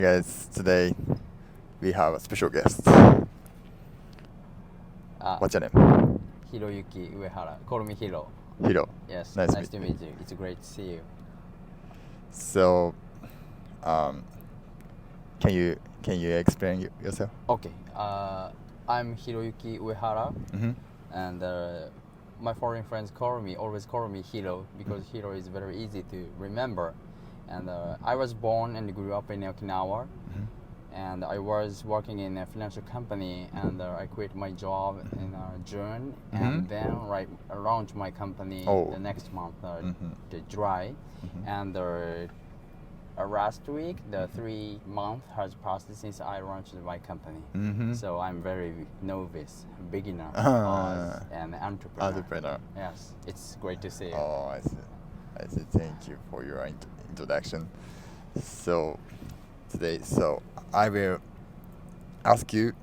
Guys, today we have a special guest. What's your name? HIROYUKI Uehara. Call me Hiro. Hiro. Yes. Nice to meet you. It's great to see you. So, can you explain yourself? Okay. I'm HIROYUKI Uehara, and my foreign friends always call me Hiro because Hiro is very easy to remember. And I was born and grew up in Okinawa, and I was working in a financial company, and I quit my job in June, and then launched my company the next month, the July, and last week the 3 months has passed since I launched my company. So I'm very novice, beginner, and entrepreneur. Yes, it's great to see you. Oh, I see. Thank you for your introduction. So today, I will ask you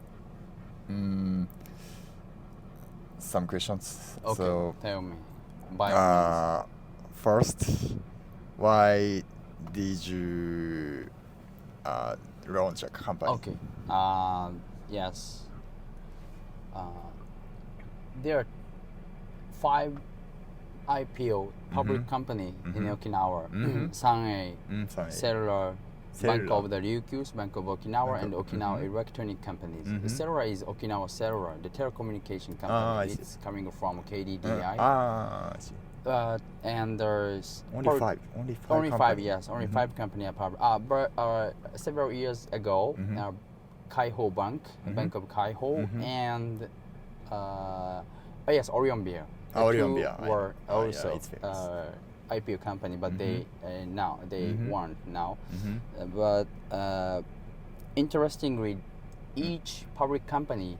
some questions. Okay, So tell me. By all means. first, why did you launch a company? Okay. Yes. There are 5 IPO public company in Okinawa. Sanei, Cellular, Bank of the Ryukyus, Bank of Okinawa, and Okinawa Electronic Companies. The Cellular is Okinawa Cellular, the telecommunication company. It's coming from KDDI. I see. And there's Only five. Only 5, yes. Only 5 company are public. But several years ago, Kaiho Bank, Bank of Kaiho, and yes, Orion Beer. Orion Beer were also yeah, IPO company, but they now they won now. But interestingly, each public company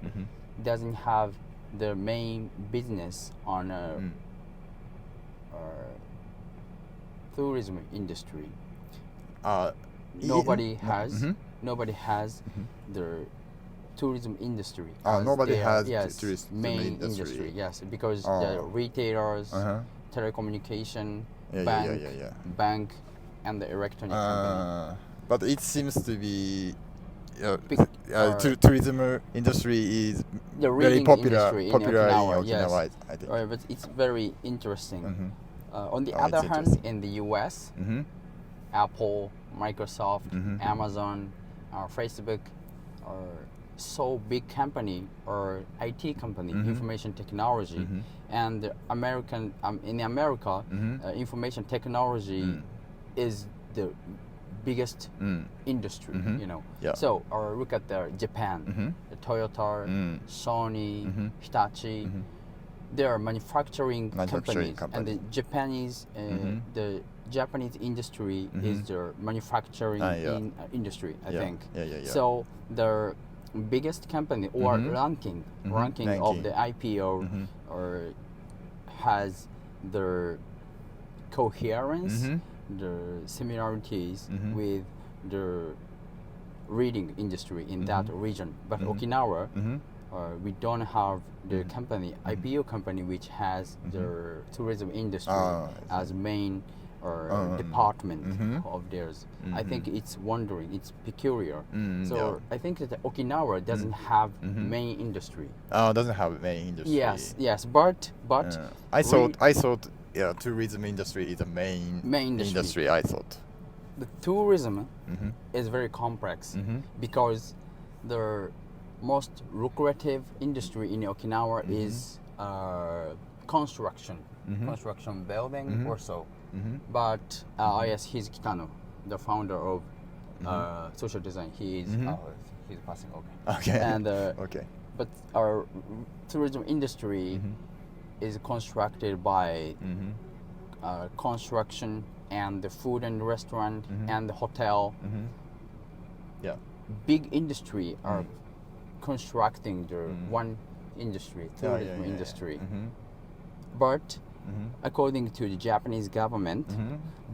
doesn't have their main business on tourism industry. Nobody has the tourism industry. Nobody has tourism main industry. Yes, because the retailers, telecommunication, bank, and the electronic company. But it seems to be tourism industry is the very popular in Okinawa, yes. I think. But it's very interesting. On the other hand, in the US, Apple, Microsoft, Amazon, Facebook are so big company or IT company, information technology, and in America, information technology is the biggest industry, So look at Japan, the Toyota, Sony, Hitachi. They are manufacturing companies, and the Japanese industry is the manufacturing industry, I think. So the biggest company or ranking of the IPO has the coherence, the similarities with the reading industry in that region. But Okinawa, we don't have the company, IPO company, which has the tourism industry as main department of theirs. I think it's peculiar. I think that Okinawa doesn't have main industry. Doesn't have main industry. Yes, but I thought tourism industry is a main industry. I thought the tourism is very complex because the most lucrative industry in Okinawa is construction building or so. But yes, he's Kitano, the founder of social design. He's passing. Okay. And but our tourism industry is constructed by construction and the food and restaurant and the hotel. Big industry are constructing the one industry, tourism industry. But according to the Japanese government,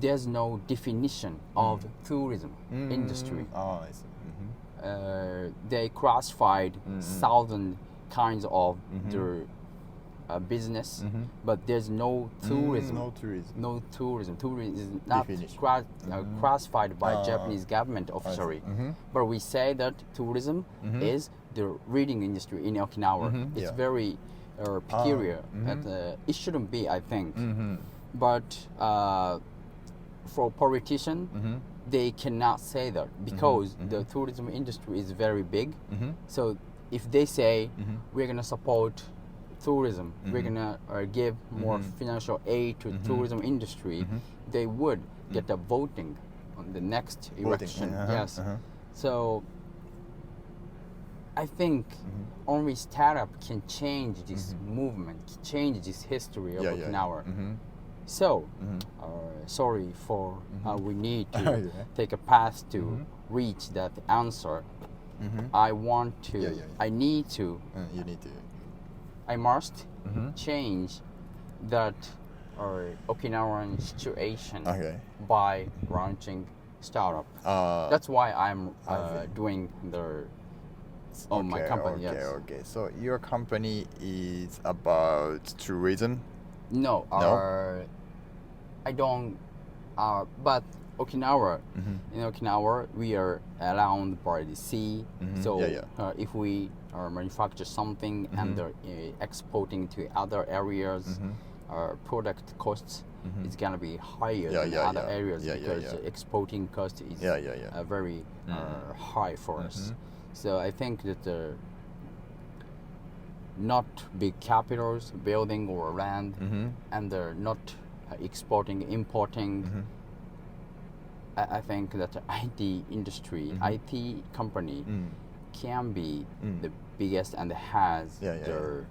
there's no definition of tourism industry. I see. They classified 1,000 kinds of the business, but there's no tourism. No tourism. Tourism is not classified by Japanese government officially. But we say that tourism is the reading industry in Okinawa. It's very peculiar. It shouldn't be, I think. But for politicians, they cannot say that because the tourism industry is very big. So if they say we're gonna support tourism, we're gonna give more financial aid to tourism industry, they would get a voting on the next election. Yes. So I think only startup can change this movement, change this history of Okinawa. So, sorry for we need to take a path to reach that answer. I want to. I need to. You need to. I must change that Okinawan situation by launching startup. That's why I'm doing the my company. Okay. So your company is about tourism? No. I don't. But Okinawa, in Okinawa, we are around by the sea. So if we manufacture something and they're exporting to other areas, our product costs is gonna be higher than other areas because exporting cost is very high for us. So I think that not big capitals, building or land, and they're not exporting, importing. I think that the IT industry, IT company can be the biggest and has their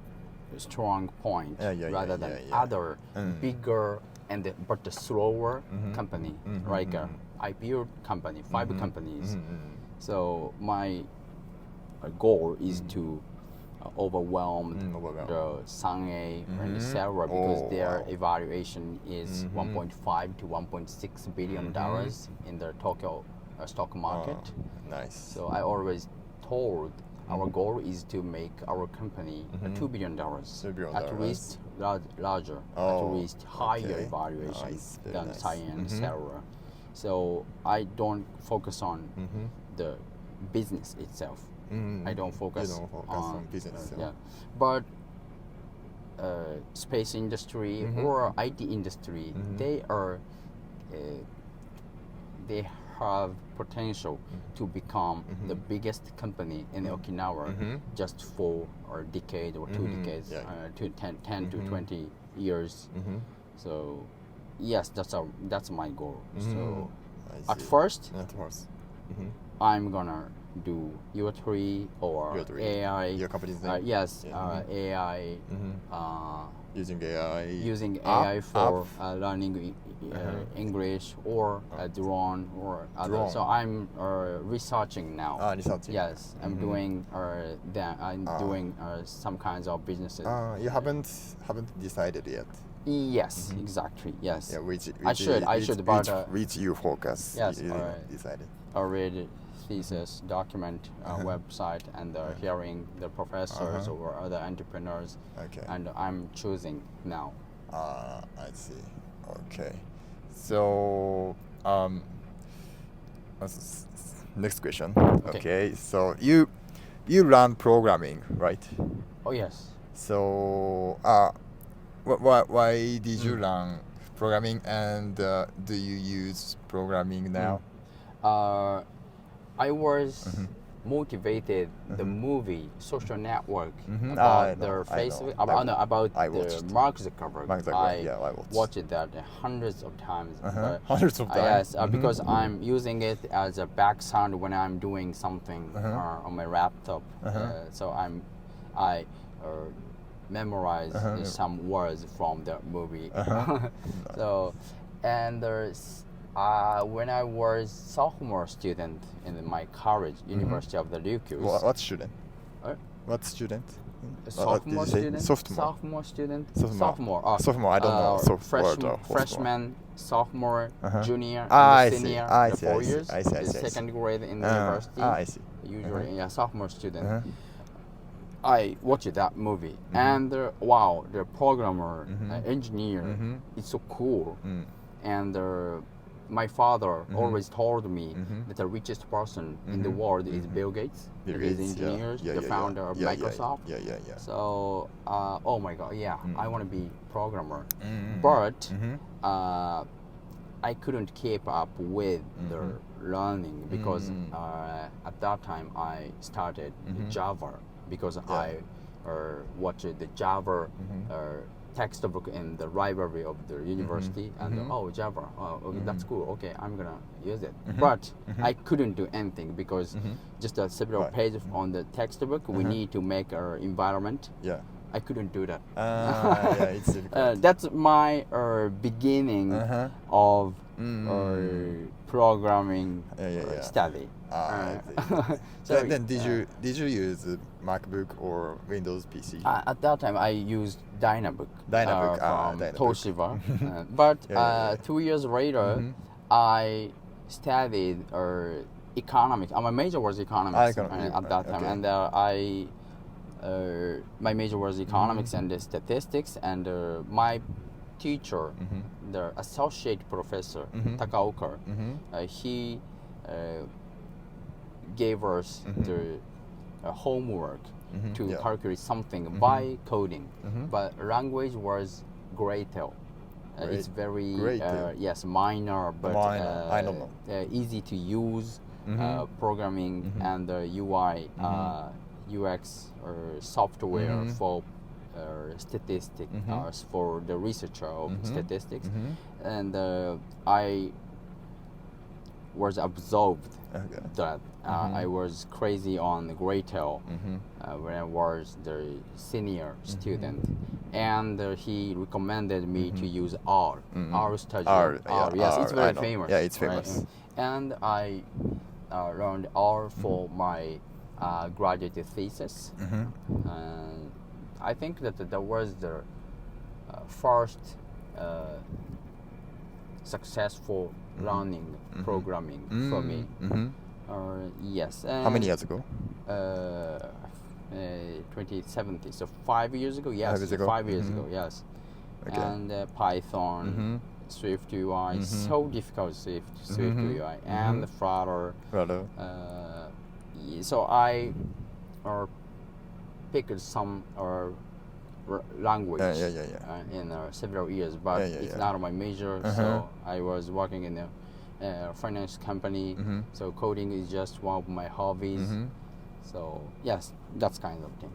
strong point rather than other bigger and but the slower company like IPO company, fiber companies. So my goal is to overwhelm the Sangay and Sarah because their evaluation is 1.5 to 1.6 billion dollars in the Tokyo stock market. Nice. So I always told our goal is to make our company $2 billion, at least larger, at least higher evaluation than Sangay and Sarah. So I don't focus on the business itself. I don't focus on business. But space industry or IT industry, they have potential to become the biggest company in Okinawa just for a decade or 2 decades, to 10 to 20 years. So yes, that's my goal. So at first, I'm gonna do U3 or AI. Your company's name? Yes, AI. Using AI. Using AI for learning English or drone or other. So I'm researching now. Researching. Yes, I'm doing I'm doing some kinds of businesses. You haven't decided yet. Yes, exactly. Yes. Yeah, I should. But which you focus. Yes. You decided. Already. Thesis, document, website, and hearing the professors or other entrepreneurs. And I'm choosing now. I see. Okay. So, next question. Okay. So you learn programming, right? Oh yes. So, why did you learn programming, and do you use programming now? I was motivated the movie Social Network about their Facebook about the Mark Zuckerberg. I watched that hundreds of times. Hundreds of times. Yes, because I'm using it as a background when I'm doing something on my laptop. So I memorize some words from the movie. So and there's. When I was sophomore student in my college, University of the Ryukyu. What student? What student? Sophomore student. Sophomore student. Sophomore. Sophomore. I don't know. Freshman, sophomore, junior, senior. I 4 years. I see. Second grade in the university. I see. Usually, sophomore student. I watched that movie, and wow, the programmer, engineer, it's so cool. And my father always told me that the richest person in the world is Bill Gates. He is engineer, the founder of Microsoft. So, oh my God, I want to be programmer, but I couldn't keep up with the learning because at that time I started Java because I watched the Java textbook in the library of the university, and Java, okay, that's cool, okay, I'm gonna use it. But I couldn't do anything because just several pages on the textbook, we need to make our environment. I couldn't do that. It's difficult. That's my beginning of programming study. So then, did you use a MacBook or Windows PC? At that time, I used Dynabook, from Dynabook. Toshiba. But 2 years later, I studied economics. My major was economics at that time, and my major was economics and statistics, and my teacher, the associate professor Takaoka, he gave us the homework to calculate something by coding, but language was Gradle. It's very minor, but I don't know. easy to use programming and UI UX or software for statistics, for the researcher of statistics, and I was absorbed that I was crazy on Gradle when I was the senior student, and he recommended me to use R Studio. Yes, it's very famous. Yeah, it's famous. Right? And I learned R for my graduate thesis. I think that was the first successful learning programming for me. Yes. How many years ago? 2017. So 5 years ago. Yes. 5 years ago. Yes. Okay. And Python, Swift UI, so difficult Swift UI, and Flutter. So I picked some language in several years, but it's not my major. So I was working in a finance company, so coding is just one of my hobbies. So yes, that's kind of thing.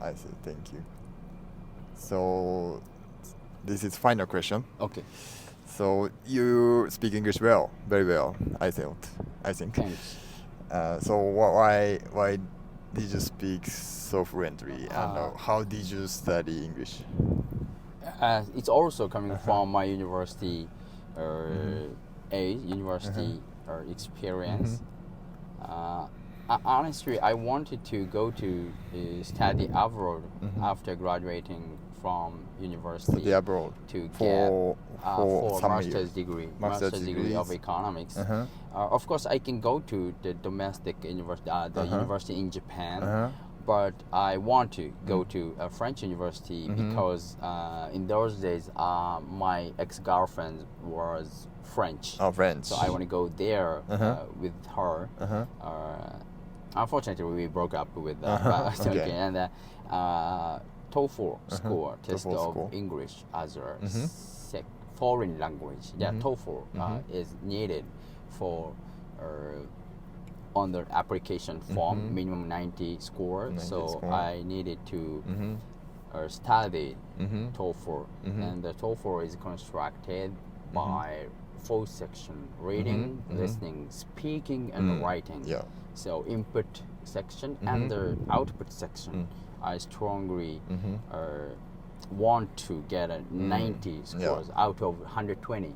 I see. Thank you. So this is final question. Okay. So you speak English well, very well. I think. Thanks. So why did you speak so fluently, and how did you study English? It's also coming from my university experience. Honestly, I wanted to go to study abroad after graduating from university. Study abroad to get for master's degree of economics. Of course, I can go to the domestic university, university in Japan, but I want to go to a French university because in those days my ex-girlfriend was French. Oh, French. So I want to go there with her. Unfortunately, we broke up with okay. And TOEFL score, test of English as a foreign language. TOEFL is needed for on the application form, minimum 90 score. So I needed to study TOEFL, and the TOEFL is constructed by 4 sections: reading, listening, speaking, and writing. So input section and the output section. I strongly want to get a 90 scores out of 120.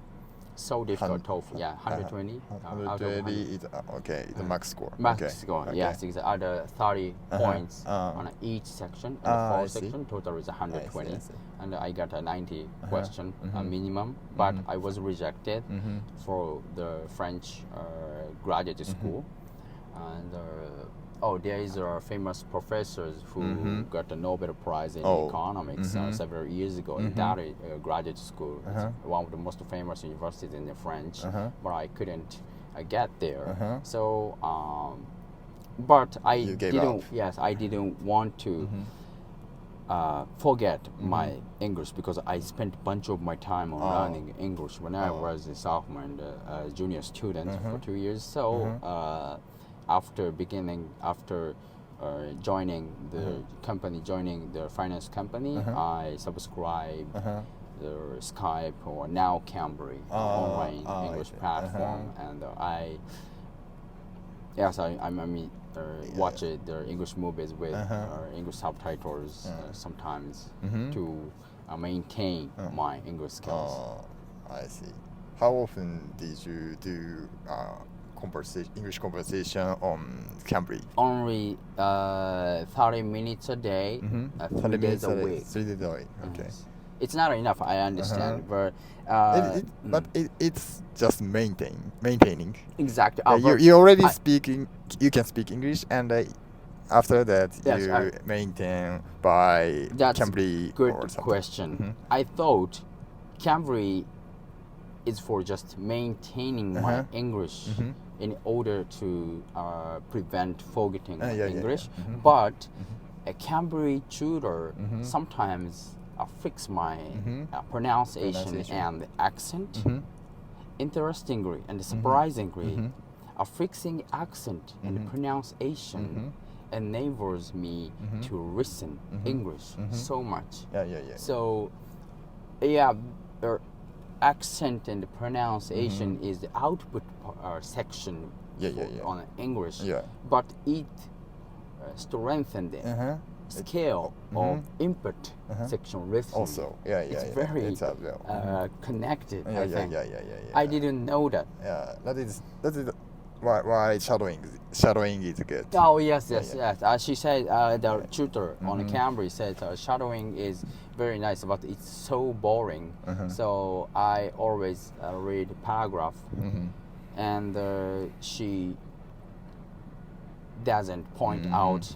So difficult TOEFL. 120. 120 is okay. The max score. Max score. Okay. Yes, it's other 30 points on each section. And the 4 section total is 120. And I got a 90 question minimum, but I was rejected for the French graduate school. And Oh, there is famous professors who got the Nobel Prize in economics several years ago in that graduate school. It's one of the most famous universities in the French, but I couldn't get there. So, but I didn't. Yes, I didn't want to forget my English because I spent a bunch of my time on learning English when I was a sophomore and a junior student for 2 years. So. After joining the company, joining the finance company, I subscribed the Skype or now Cambly online English platform, and I watch the English movies with English subtitles sometimes to maintain my English skills. I see. How often did you do English conversation on Cambly? Only 30 minutes a day, 3 days a week. 3 days a week. Okay. It's not enough, I understand, but it's just maintaining. Exactly. You already you can speak English, and after that you maintain by Cambly. Good or something. Question. I thought Cambly is for just maintaining my English in order to prevent forgetting English. But a Cambly tutor sometimes fix my pronunciation and accent. Interestingly and surprisingly, fixing accent and pronunciation enables me to listen English so much. So, accent and pronunciation is the output section on English, but it strengthens the scale of input section listening. Also, it's very connected. I think. I didn't know that. Yeah, that is why shadowing is good. Oh yes. She said the tutor on Cambly said shadowing is very nice, but it's so boring. So I always read paragraph, and she doesn't point out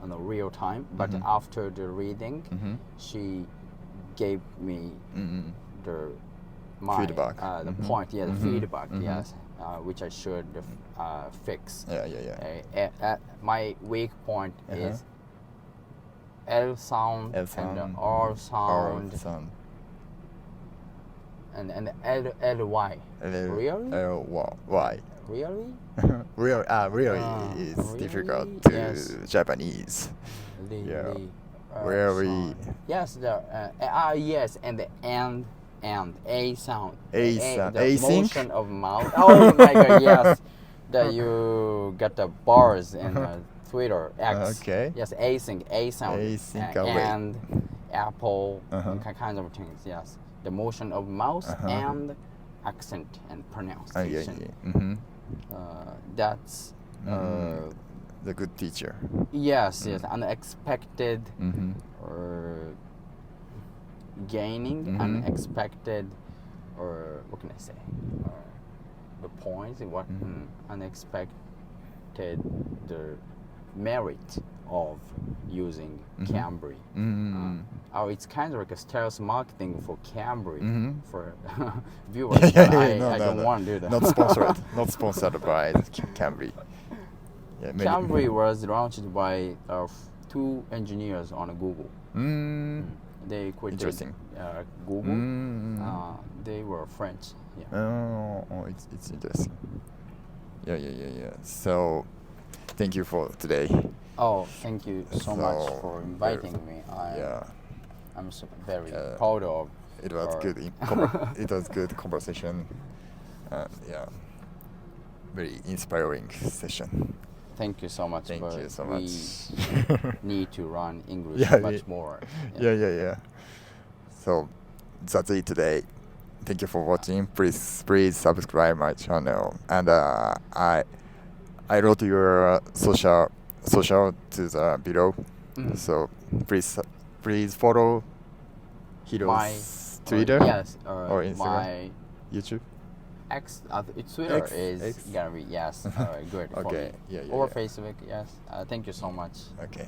on a real time. But after the reading, she gave me the feedback. The point, the feedback, yes. Which I should fix. My weak point is L sound and R sound. And L-Y. Really? L-Y. Really? Really is difficult to Japanese. Really. Yes, yes, and the and A sound. The motion of mouth. Oh my god, yes. That you get the bars in Twitter X. Okay. Yes, async, A sound. Async and Apple, kinds of things, yes. The motion of mouth and accent and pronunciation. That's the good teacher. Yes, unexpected gaining, unexpected, or what can I say? The points, unexpected, the merit of using Cambly. It's kind of like a stealth marketing for Cambly for viewers. I don't want to do that. Not sponsored by Cambly. Cambly was launched by 2 engineers on Google. They quit Google. They were French. It's interesting. Yeah. So, thank you for today. Oh, thank you so much for inviting me. I'm very proud of. It was good. It was good conversation. Very inspiring session. Thank you so much. Thank you so much. We need to learn English much more. Yeah. So that's it today. Thank you for watching. Please subscribe my channel. And I wrote your social to the below. So please follow Hiro's Twitter or or Instagram, my YouTube. X, Twitter X, is X. gonna be yes, good for Okay. me. Yeah. Or Facebook, yes. Thank you so much. Okay.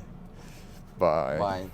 Bye. Bye.